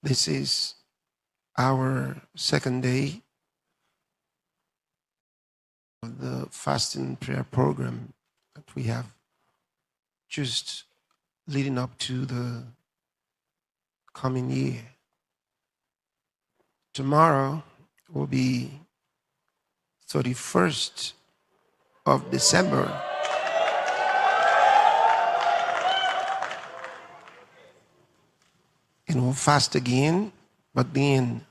This is our second day of the fasting prayer program that we have just leading up to the coming year. Tomorrow will be 31st of December. And we'll fast again, but then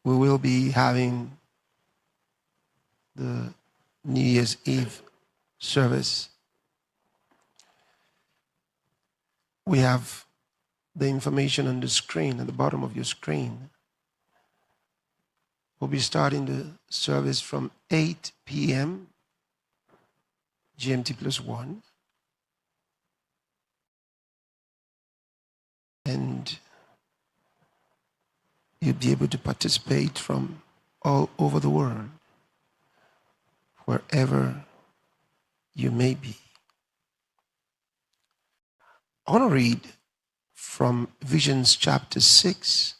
we will be having the New Year's Eve service. We have the information on the screen, at the bottom of your screen. We'll be starting the service from 8 p.m. GMT plus 1. And you'll be able to participate from all over the world, wherever you may be. I want to read from Visions chapter 6.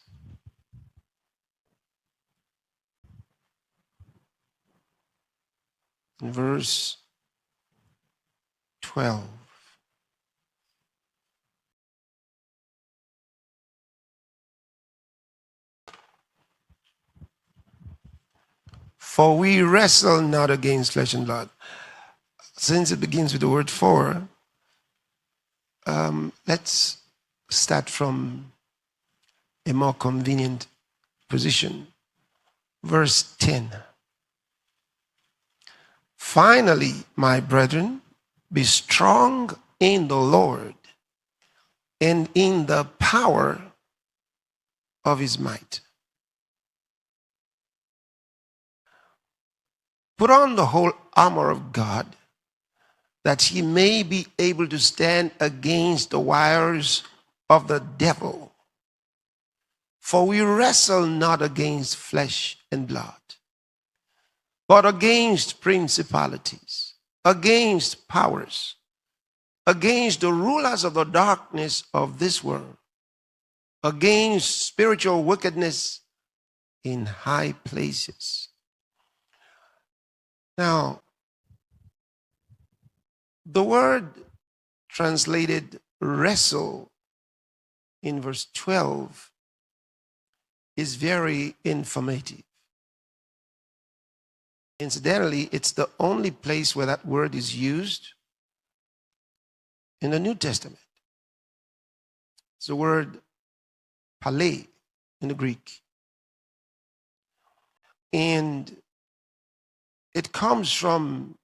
Verse 12. For we wrestle not against flesh and blood. Since it begins with the word for, let's start from a more convenient position. Verse 10. Finally, my brethren, be strong in the Lord and in the power of his might. Put on the whole armor of God, that ye may be able to stand against the wiles of the devil. For we wrestle not against flesh and blood, but against principalities, against powers, against the rulers of the darkness of this world, against spiritual wickedness in high places. Now, the word translated wrestle in verse 12 is very informative. Incidentally, it's the only place where that word is used in the New Testament. It's the word palē in the Greek. And it comes from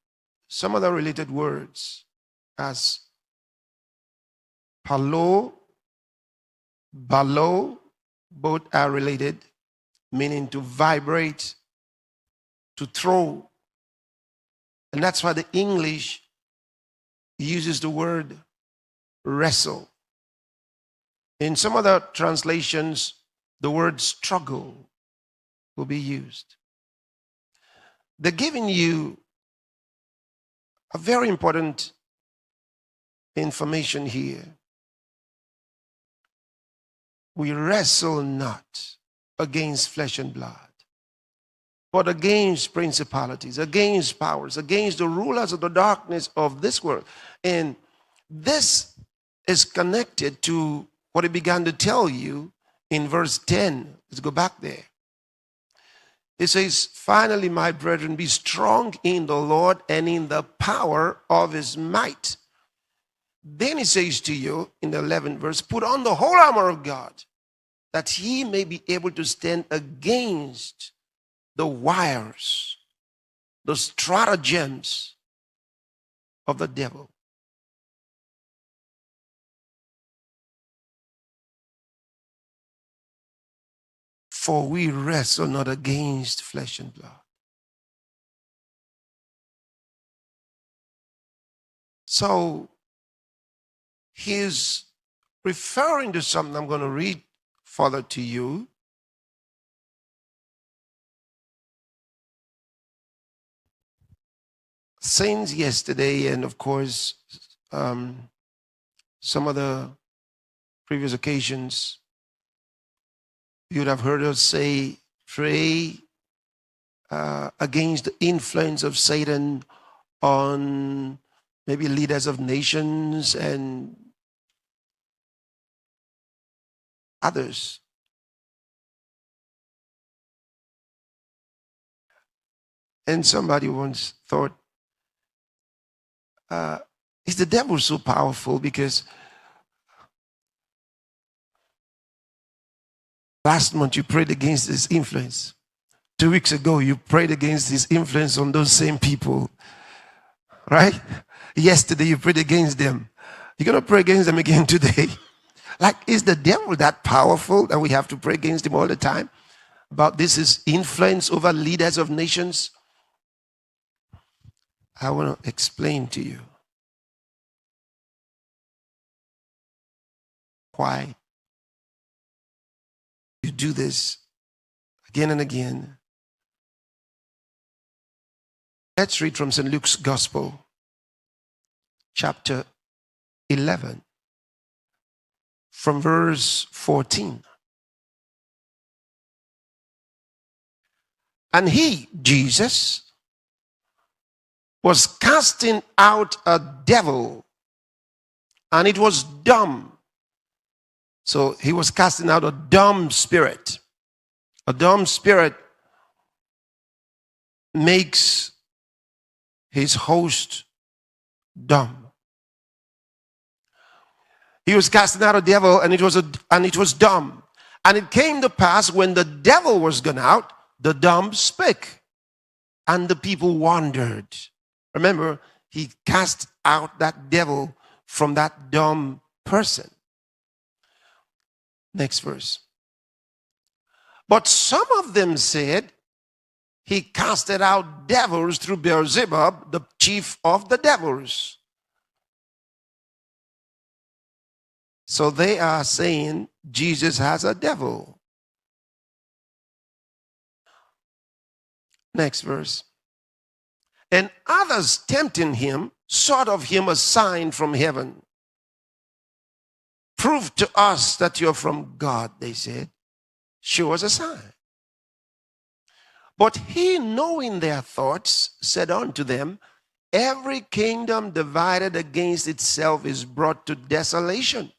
some other related words as palo, balo, both are related, meaning to vibrate, to throw. And that's why the English uses the word wrestle. In some other translations, the word struggle will be used. They're giving you a very important information here. We wrestle not against flesh and blood, but against principalities, against powers, against the rulers of the darkness of this world. And this is connected to what he began to tell you in verse 10. Let's go back there. It says, finally, my brethren, be strong in the Lord and in the power of his might. Then he says to you in the 11th verse, put on the whole armor of God, that ye may be able to stand against the wires, the stratagems of the devil. For we wrestle not against flesh and blood. So he's referring to something I'm going to read further to you. Since yesterday, and of course, some of the previous occasions, You'd have heard us say, pray against the influence of Satan on maybe leaders of nations and others. And somebody once thought, is the devil so powerful? Because last month you prayed against his influence. 2 weeks ago you prayed against his influence on those same people. Right? Yesterday you prayed against them. You're going to pray against them again today. Like, is the devil that powerful that we have to pray against him all the time? About this is influence over leaders of nations. I want to explain to you why you do this again and again. Let's read from St. Luke's Gospel, chapter 11, from verse 14. And he, Jesus, was casting out a devil, and it was dumb. So he was casting out a dumb spirit. A dumb spirit makes his host dumb. He was casting out a devil, and it was dumb. And it came to pass, when the devil was gone out, the dumb spake, and the people wondered. Remember, he cast out that devil from that dumb person. Next verse. But some of them said, he casted out devils through Beelzebub, the chief of the devils. So they are saying Jesus has a devil. Next verse. And others tempting him sought of him a sign from heaven. Prove to us that you're from God, they said. Show us a sign. But he, knowing their thoughts, said unto them, every kingdom divided against itself is brought to desolation.